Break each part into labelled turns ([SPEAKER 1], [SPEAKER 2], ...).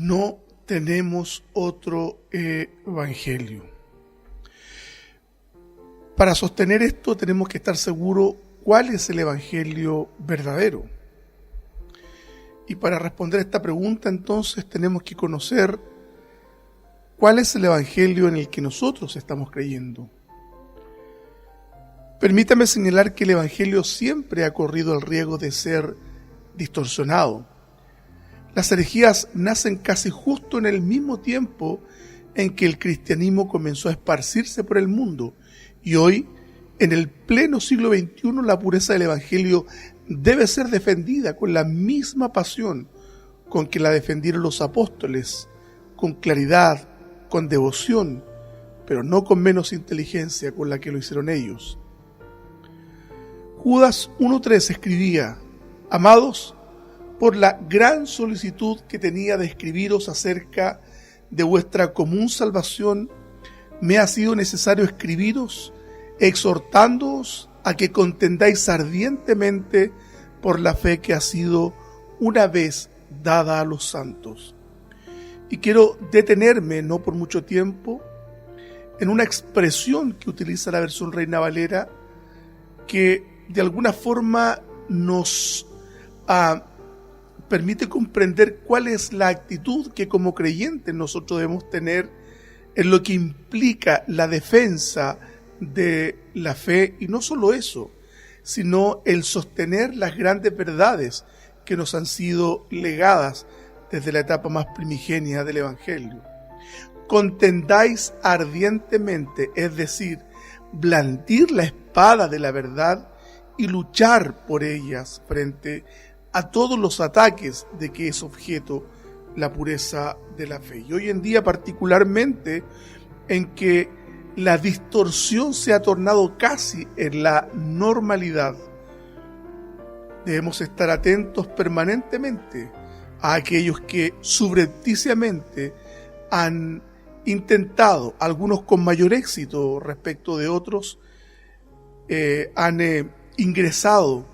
[SPEAKER 1] no tenemos otro evangelio. Para sostener esto tenemos que estar seguros cuál es el evangelio verdadero. Y para responder esta pregunta entonces tenemos que conocer cuál es el evangelio en el que nosotros estamos creyendo. Permítame señalar que el evangelio siempre ha corrido el riesgo de ser distorsionado. Las herejías nacen casi justo en el mismo tiempo en que el cristianismo comenzó a esparcirse por el mundo, y hoy, en el pleno siglo XXI, la pureza del evangelio debe ser defendida con la misma pasión con que la defendieron los apóstoles, con claridad, con devoción, pero no con menos inteligencia con la que lo hicieron ellos. Judas 1:3 escribía: Amados, por la gran solicitud que tenía de escribiros acerca de vuestra común salvación, me ha sido necesario escribiros, exhortándoos a que contendáis ardientemente por la fe que ha sido una vez dada a los santos. Y quiero detenerme, no por mucho tiempo, en una expresión que utiliza la versión Reina Valera, que de alguna forma nos permite comprender cuál es la actitud que como creyentes nosotros debemos tener en lo que implica la defensa de la fe, y no solo eso, sino el sostener las grandes verdades que nos han sido legadas desde la etapa más primigenia del Evangelio. Contendáis ardientemente, es decir, blandir la espada de la verdad y luchar por ellas frente a todos los ataques de que es objeto la pureza de la fe. Y hoy en día, particularmente, en que la distorsión se ha tornado casi en la normalidad, debemos estar atentos permanentemente a aquellos que subrepticiamente han intentado, algunos con mayor éxito respecto de otros, han ingresado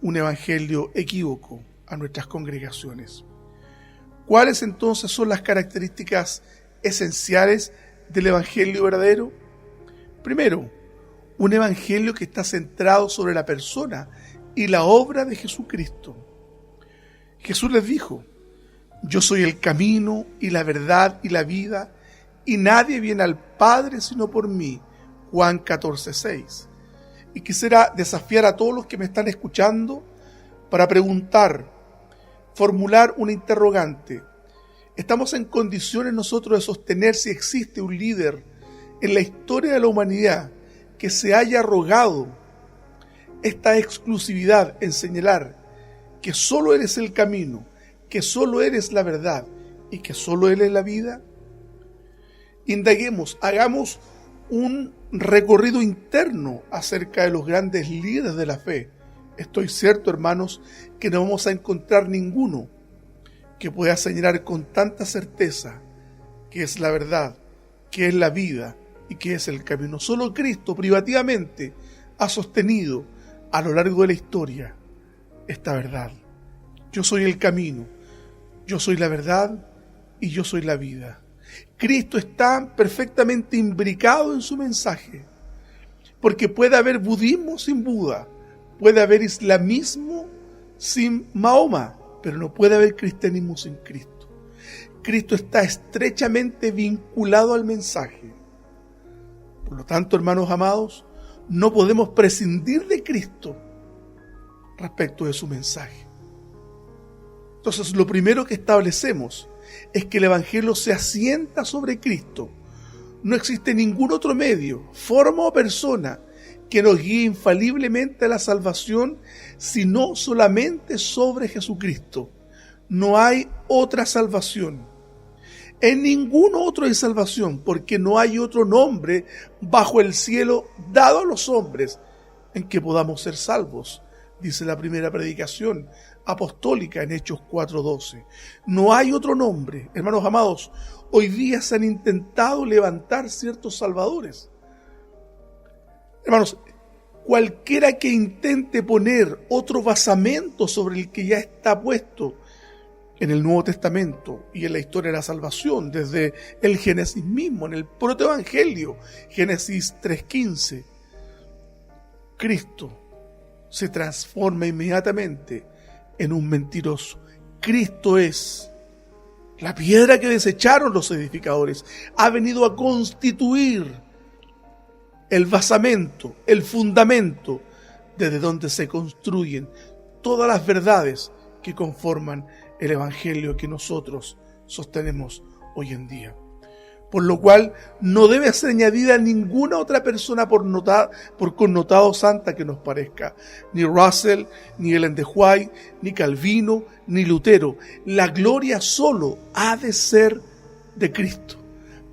[SPEAKER 1] un evangelio equívoco a nuestras congregaciones. ¿Cuáles entonces son las características esenciales del evangelio verdadero? Primero, un evangelio que está centrado sobre la persona y la obra de Jesucristo. Jesús les dijo: Yo soy el camino y la verdad y la vida, y nadie viene al Padre sino por mí. Juan 14:6. Y quisiera desafiar a todos los que me están escuchando para preguntar, formular una interrogante. ¿Estamos en condiciones nosotros de sostener si existe un líder en la historia de la humanidad que se haya arrogado esta exclusividad en señalar que solo Él es el camino, que solo Él es la verdad y que solo Él es la vida? Indaguemos, hagamos un recorrido interno acerca de los grandes líderes de la fe. Estoy cierto, hermanos, que no vamos a encontrar ninguno que pueda señalar con tanta certeza que es la verdad, que es la vida y que es el camino. Solo Cristo privativamente ha sostenido a lo largo de la historia esta verdad. Yo soy el camino, yo soy la verdad y yo soy la vida. Cristo está perfectamente imbricado en su mensaje, porque puede haber budismo sin Buda, puede haber islamismo sin Mahoma, pero no puede haber cristianismo sin Cristo. Cristo está estrechamente vinculado al mensaje. Por lo tanto, hermanos amados, no podemos prescindir de Cristo respecto de su mensaje. Entonces, lo primero que establecemos es que el evangelio se asienta sobre Cristo. No existe ningún otro medio, forma o persona que nos guíe infaliblemente a la salvación, sino solamente sobre Jesucristo. No hay otra salvación. En ningún otro hay salvación, porque no hay otro nombre bajo el cielo dado a los hombres en que podamos ser salvos, dice la primera predicación apostólica en Hechos 4:12. No hay otro nombre. Hermanos amados, hoy día se han intentado levantar ciertos salvadores. Hermanos, cualquiera que intente poner otro basamento sobre el que ya está puesto, en el Nuevo Testamento y en la historia de la salvación, desde el Génesis mismo, en el protoevangelio, Génesis 3:15, Cristo se transforma inmediatamente en un mentiroso. Cristo es la piedra que desecharon los edificadores. Ha venido a constituir el basamento, el fundamento, desde donde se construyen todas las verdades que conforman el evangelio que nosotros sostenemos hoy en día. Por lo cual no debe ser añadida ninguna otra persona por connotado santa que nos parezca. Ni Russell, ni Ellen de White, ni Calvino, ni Lutero. La gloria solo ha de ser de Cristo.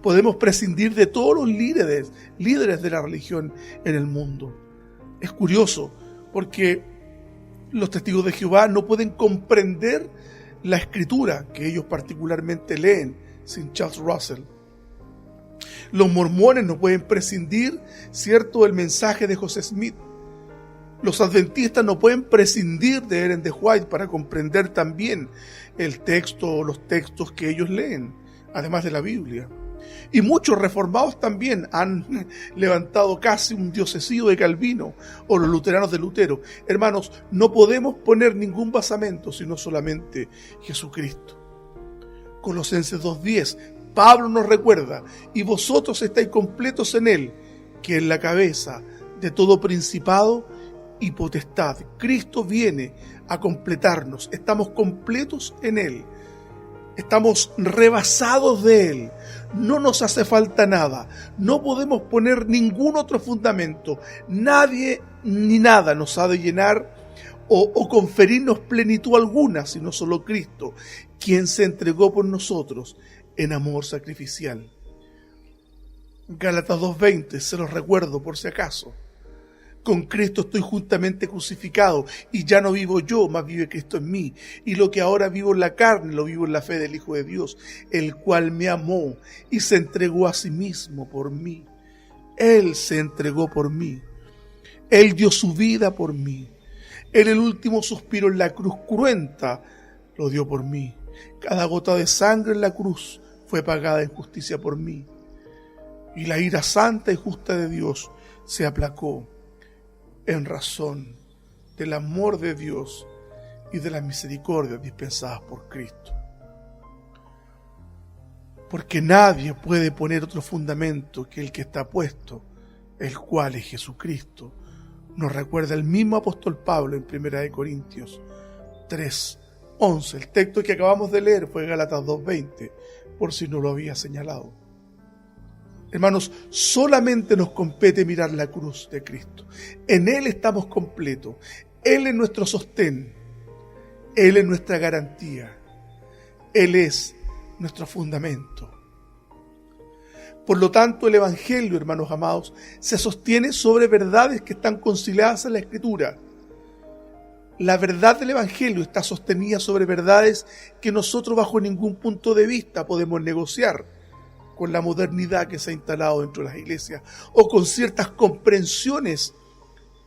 [SPEAKER 1] Podemos prescindir de todos los líderes de la religión en el mundo. Es curioso porque los testigos de Jehová no pueden comprender la escritura que ellos particularmente leen sin Charles Russell. Los mormones no pueden prescindir, ¿cierto?, del mensaje de José Smith. Los adventistas no pueden prescindir de Ellen de White para comprender también el texto o los textos que ellos leen, además de la Biblia. Y muchos reformados también han levantado casi un diosesío de Calvino o los luteranos de Lutero. Hermanos, no podemos poner ningún basamento sino solamente Jesucristo. Colosenses 2:10, Pablo nos recuerda: y vosotros estáis completos en Él, que es la cabeza de todo principado y potestad. Cristo viene a completarnos. Estamos completos en Él. Estamos rebasados de Él. No nos hace falta nada. No podemos poner ningún otro fundamento. Nadie ni nada nos ha de llenar o conferirnos plenitud alguna, sino solo Cristo, quien se entregó por nosotros en amor sacrificial. Gálatas 2:20, se los recuerdo por si acaso. Con Cristo estoy juntamente crucificado, y ya no vivo yo, mas vive Cristo en mí. Y lo que ahora vivo en la carne, lo vivo en la fe del Hijo de Dios, el cual me amó y se entregó a sí mismo por mí. Él se entregó por mí. Él dio su vida por mí. Él, el último suspiro en la cruz cruenta, lo dio por mí. Cada gota de sangre en la cruz fue pagada en justicia por mí. Y la ira santa y justa de Dios se aplacó en razón del amor de Dios y de las misericordias dispensadas por Cristo. Porque nadie puede poner otro fundamento que el que está puesto, el cual es Jesucristo. Nos recuerda el mismo apóstol Pablo en 1 Corintios 3:11. El texto que acabamos de leer fue Gálatas 2:20, por si no lo había señalado. Hermanos, solamente nos compete mirar la cruz de Cristo. En Él estamos completos. Él es nuestro sostén. Él es nuestra garantía. Él es nuestro fundamento. Por lo tanto, el Evangelio, hermanos amados, se sostiene sobre verdades que están conciliadas en la Escritura. La verdad del Evangelio está sostenida sobre verdades que nosotros bajo ningún punto de vista podemos negociar con la modernidad que se ha instalado dentro de las iglesias o con ciertas comprensiones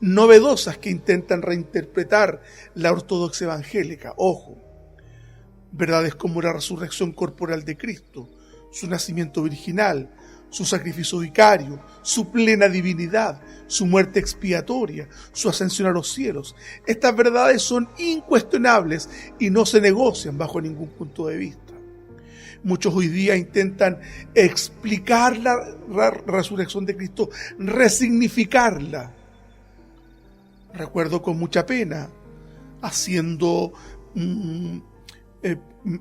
[SPEAKER 1] novedosas que intentan reinterpretar la ortodoxia evangélica. Ojo, verdades como la resurrección corporal de Cristo, su nacimiento virginal, su sacrificio vicario, su plena divinidad, su muerte expiatoria, su ascensión a los cielos. Estas verdades son incuestionables y no se negocian bajo ningún punto de vista. Muchos hoy día intentan explicar la resurrección de Cristo, resignificarla. Recuerdo con mucha pena haciendo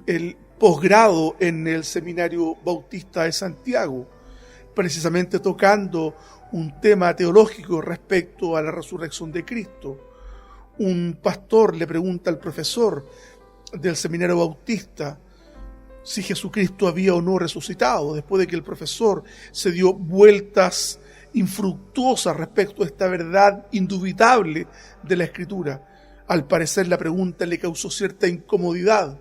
[SPEAKER 1] el posgrado en el Seminario Bautista de Santiago, precisamente tocando un tema teológico respecto a la resurrección de Cristo. Un pastor le pregunta al profesor del Seminario Bautista si Jesucristo había o no resucitado, después de que el profesor se dio vueltas infructuosas respecto a esta verdad indubitable de la Escritura. Al parecer la pregunta le causó cierta incomodidad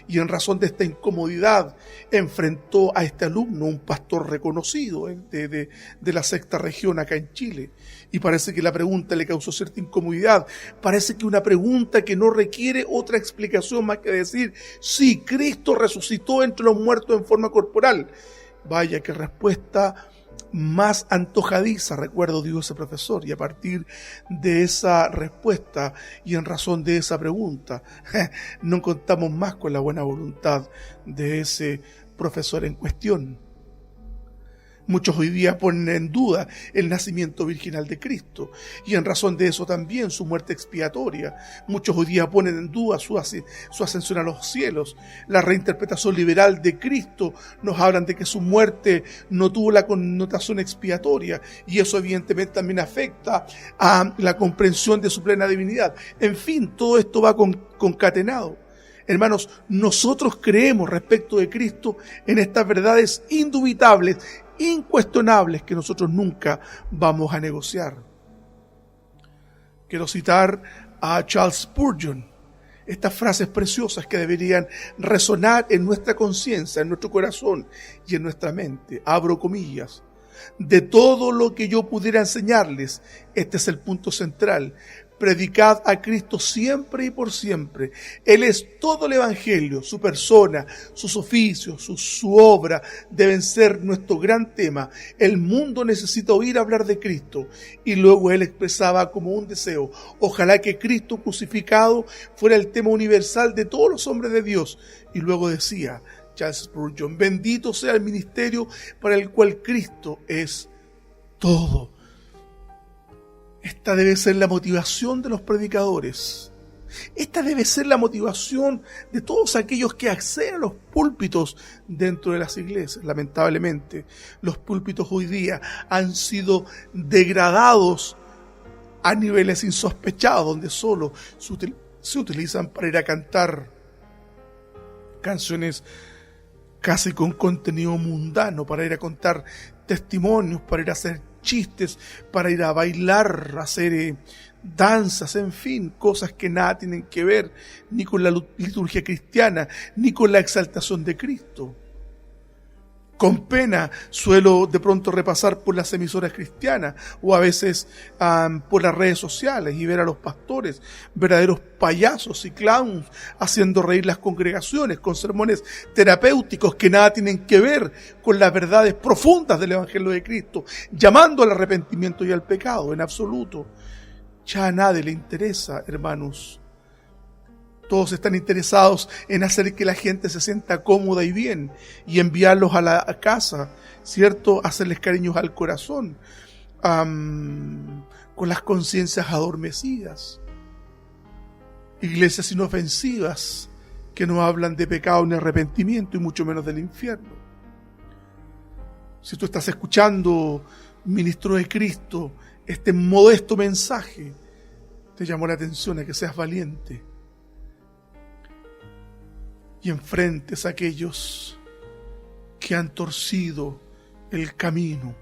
[SPEAKER 1] Y en razón de esta incomodidad enfrentó a este alumno, un pastor reconocido de la sexta región acá en Chile. Y parece que la pregunta le causó cierta incomodidad. Parece que una pregunta que no requiere otra explicación más que decir, sí, Cristo resucitó entre los muertos en forma corporal. Vaya, qué respuesta más antojadiza, recuerdo, dijo ese profesor, y a partir de esa respuesta y en razón de esa pregunta, no contamos más con la buena voluntad de ese profesor en cuestión. Muchos hoy día ponen en duda el nacimiento virginal de Cristo y en razón de eso también su muerte expiatoria. Muchos hoy día ponen en duda su ascensión a los cielos. La reinterpretación liberal de Cristo nos hablan de que su muerte no tuvo la connotación expiatoria y eso evidentemente también afecta a la comprensión de su plena divinidad. En fin, todo esto va concatenado. Hermanos, nosotros creemos respecto de Cristo en estas verdades indubitables, incuestionables, que nosotros nunca vamos a negociar. Quiero citar a Charles Spurgeon, estas frases preciosas que deberían resonar en nuestra conciencia, en nuestro corazón y en nuestra mente. Abro comillas. De todo lo que yo pudiera enseñarles, este es el punto central. Predicad a Cristo siempre y por siempre. Él es todo el Evangelio, su persona, sus oficios, su obra deben ser nuestro gran tema. El mundo necesita oír hablar de Cristo. Y luego él expresaba como un deseo, ojalá que Cristo crucificado fuera el tema universal de todos los hombres de Dios. Y luego decía Charles Spurgeon, bendito sea el ministerio para el cual Cristo es todo. Esta debe ser la motivación de los predicadores. Esta debe ser la motivación de todos aquellos que acceden a los púlpitos dentro de las iglesias. Lamentablemente, los púlpitos hoy día han sido degradados a niveles insospechados, donde solo se utilizan para ir a cantar canciones casi con contenido mundano, para ir a contar testimonios, para ir a hacer chistes, para ir a bailar, hacer danzas, en fin, cosas que nada tienen que ver ni con la liturgia cristiana, ni con la exaltación de Cristo. Con pena suelo de pronto repasar por las emisoras cristianas o a veces por las redes sociales y ver a los pastores, verdaderos payasos y clowns, haciendo reír las congregaciones con sermones terapéuticos que nada tienen que ver con las verdades profundas del Evangelio de Cristo, llamando al arrepentimiento y al pecado en absoluto. Ya a nadie le interesa, hermanos. Todos están interesados en hacer que la gente se sienta cómoda y bien y enviarlos a la casa, ¿cierto? Hacerles cariños al corazón, con las conciencias adormecidas. Iglesias inofensivas que no hablan de pecado ni arrepentimiento y mucho menos del infierno. Si tú estás escuchando, ministro de Cristo, este modesto mensaje, te llamo la atención a que seas valiente y enfrentes a aquellos que han torcido el camino.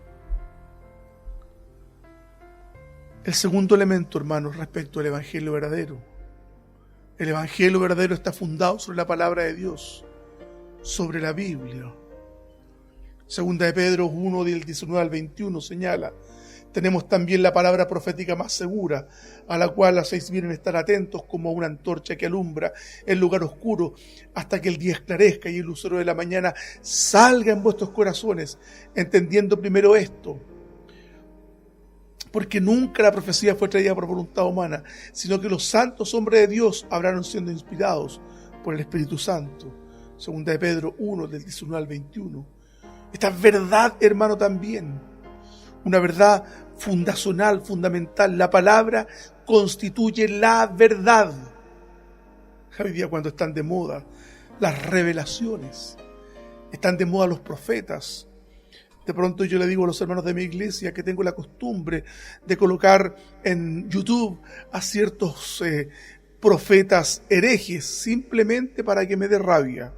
[SPEAKER 1] El segundo elemento, hermanos, respecto al Evangelio verdadero. El Evangelio verdadero está fundado sobre la palabra de Dios, sobre la Biblia. Segunda de Pedro 1, del 19 al 21 señala, tenemos también la palabra profética más segura, a la cual hacéis bien en estar atentos como una antorcha que alumbra el lugar oscuro hasta que el día esclarezca y el lucero de la mañana salga en vuestros corazones, entendiendo primero esto, porque nunca la profecía fue traída por voluntad humana, sino que los santos hombres de Dios hablaron siendo inspirados por el Espíritu Santo. Segunda de Pedro 1, del 19 al 21. Esta es verdad, hermano, también. Una verdad fundacional, fundamental. La palabra constituye la verdad. Hoy día cuando están de moda las revelaciones, están de moda los profetas. De pronto yo le digo a los hermanos de mi iglesia que tengo la costumbre de colocar en YouTube a ciertos profetas herejes simplemente para que me dé rabia.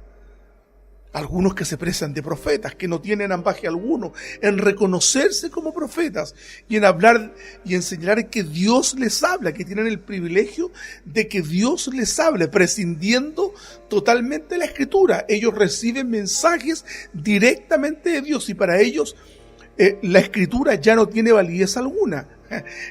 [SPEAKER 1] Algunos que se presan de profetas, que no tienen ambaje alguno en reconocerse como profetas y en hablar y enseñar que Dios les habla, que tienen el privilegio de que Dios les hable, prescindiendo totalmente de la Escritura. Ellos reciben mensajes directamente de Dios y para ellos la Escritura ya no tiene validez alguna.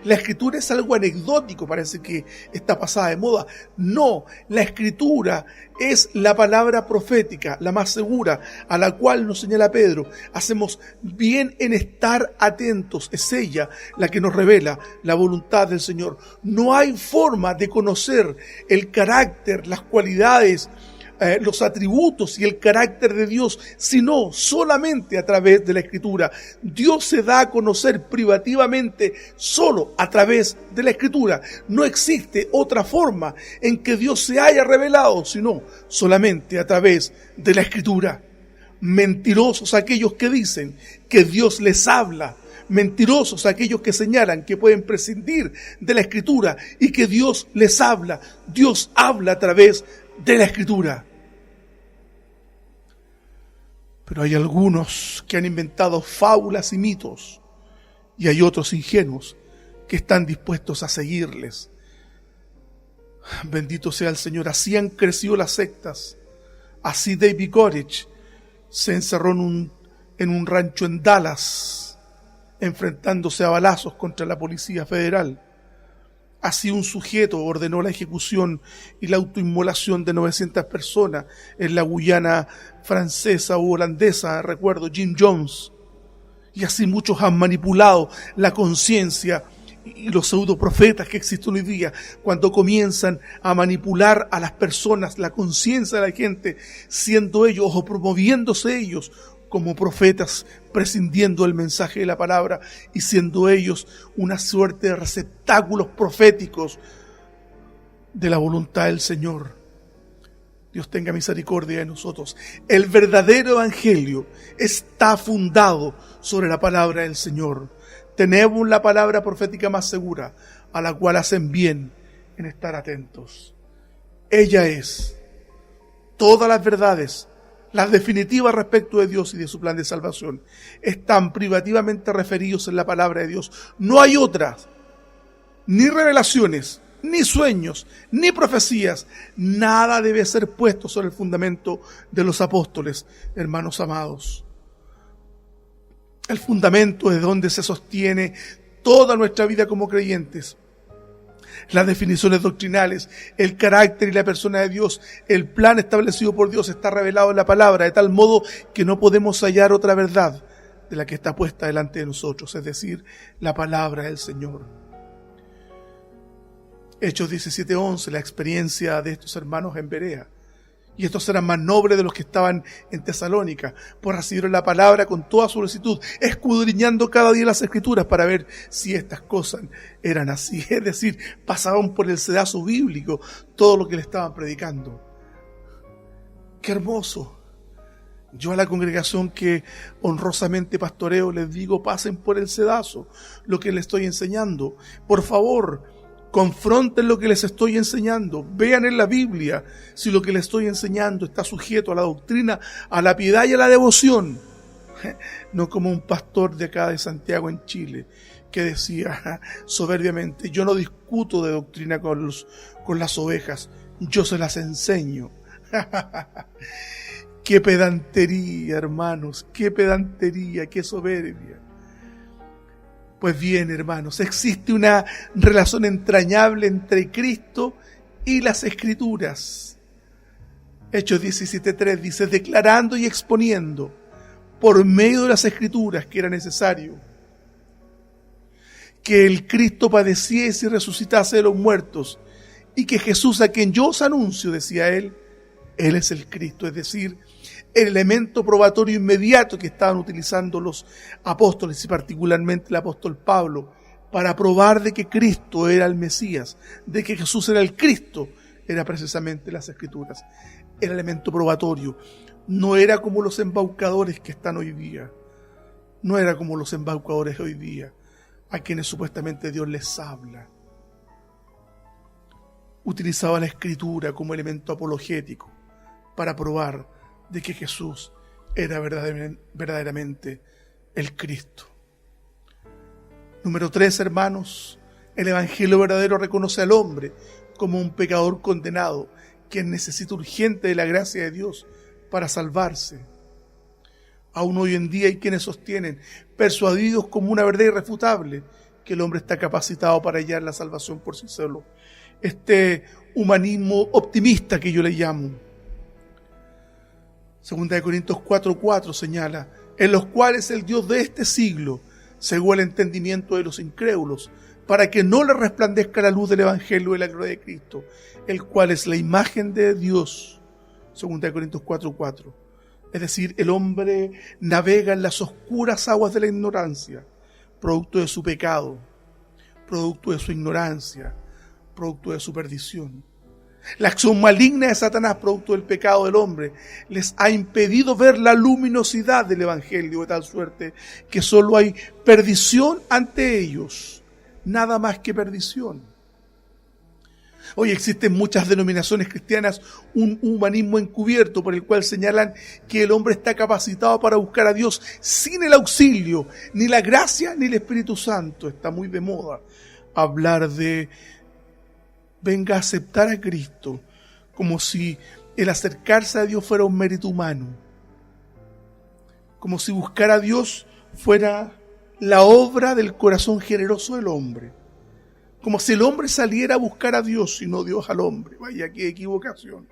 [SPEAKER 1] La Escritura es algo anecdótico, parece que está pasada de moda. No, la Escritura es la palabra profética, la más segura, a la cual nos señala Pedro. Hacemos bien en estar atentos. Es ella la que nos revela la voluntad del Señor. No hay forma de conocer el carácter, las cualidades, los atributos y el carácter de Dios, sino solamente a través de la Escritura. Dios se da a conocer privativamente solo a través de la Escritura. No existe otra forma en que Dios se haya revelado, sino solamente a través de la Escritura. Mentirosos aquellos que dicen que Dios les habla. Mentirosos aquellos que señalan que pueden prescindir de la Escritura y que Dios les habla. Dios habla a través de la Escritura. Pero hay algunos que han inventado fábulas y mitos, y hay otros ingenuos que están dispuestos a seguirles. Bendito sea el Señor. Así han crecido las sectas. Así David Koresh se encerró en un rancho en Dallas, enfrentándose a balazos contra la Policía Federal. Así un sujeto ordenó la ejecución y la autoinmolación de 900 personas en la Guyana francesa o holandesa, recuerdo, Jim Jones. Y así muchos han manipulado la conciencia y los pseudoprofetas que existen hoy día, cuando comienzan a manipular a las personas, la conciencia de la gente, siendo ellos o promoviéndose ellos como profetas, prescindiendo del mensaje de la palabra y siendo ellos una suerte de receptáculos proféticos de la voluntad del Señor. Dios tenga misericordia de nosotros. El verdadero evangelio está fundado sobre la palabra del Señor. Tenemos la palabra profética más segura, a la cual hacen bien en estar atentos. Ella es todas las verdades, las definitivas respecto de Dios y de su plan de salvación, están privativamente referidos en la palabra de Dios. No hay otras, ni revelaciones, ni sueños, ni profecías. Nada debe ser puesto sobre el fundamento de los apóstoles, hermanos amados. El fundamento de donde se sostiene toda nuestra vida como creyentes. Las definiciones doctrinales, el carácter y la persona de Dios, el plan establecido por Dios está revelado en la palabra, de tal modo que no podemos hallar otra verdad de la que está puesta delante de nosotros, es decir, la palabra del Señor. Hechos 17:11, la experiencia de estos hermanos en Berea. Y estos eran más nobles de los que estaban en Tesalónica, pues recibieron la palabra con toda solicitud, escudriñando cada día las Escrituras para ver si estas cosas eran así. Es decir, pasaban por el sedazo bíblico todo lo que le estaban predicando. ¡Qué hermoso! Yo a la congregación que honrosamente pastoreo les digo, pasen por el sedazo lo que les estoy enseñando. Por favor, confronten lo que les estoy enseñando. Vean en la Biblia si lo que les estoy enseñando está sujeto a la doctrina, a la piedad y a la devoción. No como un pastor de acá de Santiago en Chile que decía soberbiamente, yo no discuto de doctrina con las ovejas, yo se las enseño. Qué pedantería, hermanos, qué pedantería, qué soberbia. Pues bien, hermanos, existe una relación entrañable entre Cristo y las Escrituras. Hechos 17:3 dice, declarando y exponiendo por medio de las Escrituras que era necesario que el Cristo padeciese y resucitase de los muertos, y que Jesús, a quien yo os anuncio, decía él es el Cristo, es decir, el elemento probatorio inmediato que estaban utilizando los apóstoles y particularmente el apóstol Pablo para probar de que Cristo era el Mesías, de que Jesús era el Cristo, era precisamente las Escrituras. El elemento probatorio no era como los embaucadores que están hoy día, no era como los embaucadores hoy día, a quienes supuestamente Dios les habla. Utilizaba la Escritura como elemento apologético para probar de que Jesús era verdaderamente el Cristo. Número 3, hermanos, el Evangelio verdadero reconoce al hombre como un pecador condenado, quien necesita urgente de la gracia de Dios para salvarse. Aún hoy en día hay quienes sostienen, persuadidos como una verdad irrefutable, que el hombre está capacitado para hallar la salvación por sí solo. Este humanismo optimista que yo le llamo. 2 Corintios 4:4 señala, en los cuales el Dios de este siglo cegó el entendimiento de los incrédulos, para que no le resplandezca la luz del Evangelio de la gloria de Cristo, el cual es la imagen de Dios. 2 Corintios 4:4. Es decir, el hombre navega en las oscuras aguas de la ignorancia, producto de su pecado, producto de su ignorancia, producto de su perdición. La acción maligna de Satanás, producto del pecado del hombre, les ha impedido ver la luminosidad del Evangelio, de tal suerte que solo hay perdición ante ellos, nada más que perdición. Hoy existen muchas denominaciones cristianas, un humanismo encubierto por el cual señalan que el hombre está capacitado para buscar a Dios sin el auxilio, ni la gracia, ni el Espíritu Santo. Está muy de moda hablar de venga a aceptar a Cristo, como si el acercarse a Dios fuera un mérito humano, como si buscar a Dios fuera la obra del corazón generoso del hombre. Como si el hombre saliera a buscar a Dios y no Dios al hombre. Vaya, qué equivocación.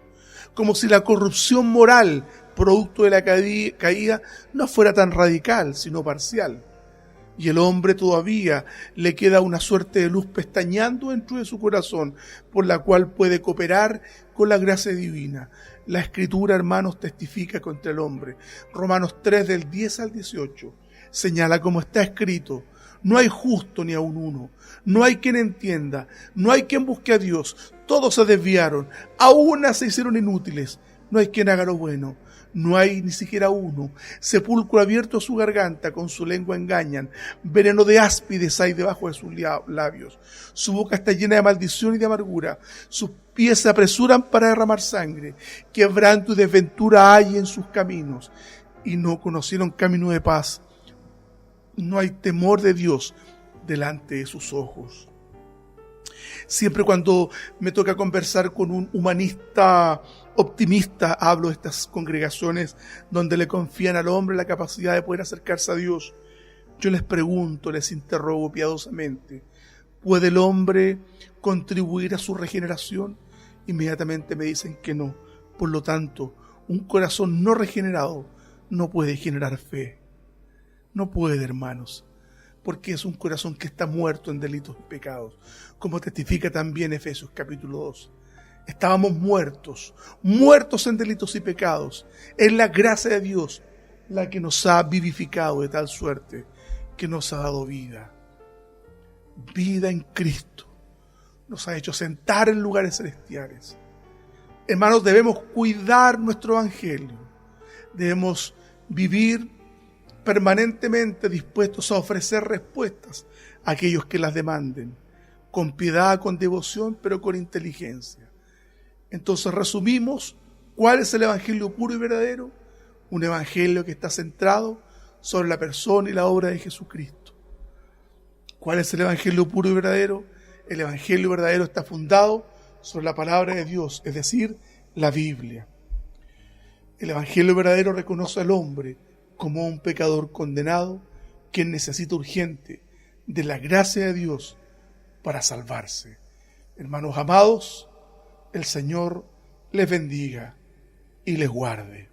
[SPEAKER 1] Como si la corrupción moral, producto de la caída, no fuera tan radical, sino parcial. Y el hombre todavía le queda una suerte de luz pestañeando dentro de su corazón, por la cual puede cooperar con la gracia divina. La Escritura, hermanos, testifica contra el hombre. Romanos 3, del 10 al 18, señala como está escrito: no hay justo ni aun uno, no hay quien entienda, no hay quien busque a Dios, todos se desviaron, a una se hicieron inútiles, no hay quien haga lo bueno, no hay ni siquiera uno, sepulcro abierto a su garganta, con su lengua engañan, veneno de áspides hay debajo de sus labios, su boca está llena de maldición y de amargura, sus pies se apresuran para derramar sangre, quebranto y desventura hay en sus caminos, y no conocieron camino de paz. No hay temor de Dios delante de sus ojos. Siempre cuando me toca conversar con un humanista optimista, hablo de estas congregaciones donde le confían al hombre la capacidad de poder acercarse a Dios. Yo les pregunto, les interrogo piadosamente, ¿puede el hombre contribuir a su regeneración? Inmediatamente me dicen que no. Por lo tanto, un corazón no regenerado no puede generar fe. No puede, hermanos, porque es un corazón que está muerto en delitos y pecados, como testifica también Efesios capítulo 2. Estábamos muertos en delitos y pecados. Es la gracia de Dios la que nos ha vivificado de tal suerte que nos ha dado vida. Vida en Cristo. Nos ha hecho sentar en lugares celestiales. Hermanos, debemos cuidar nuestro evangelio. Debemos vivir permanentemente dispuestos a ofrecer respuestas a aquellos que las demanden, con piedad, con devoción, pero con inteligencia. Entonces resumimos, ¿cuál es el evangelio puro y verdadero? Un evangelio que está centrado sobre la persona y la obra de Jesucristo. ¿Cuál es el evangelio puro y verdadero? El evangelio verdadero está fundado sobre la palabra de Dios, es decir, la Biblia. El evangelio verdadero reconoce al hombre como un pecador condenado, quien necesita urgente de la gracia de Dios para salvarse. Hermanos amados, el Señor les bendiga y les guarde.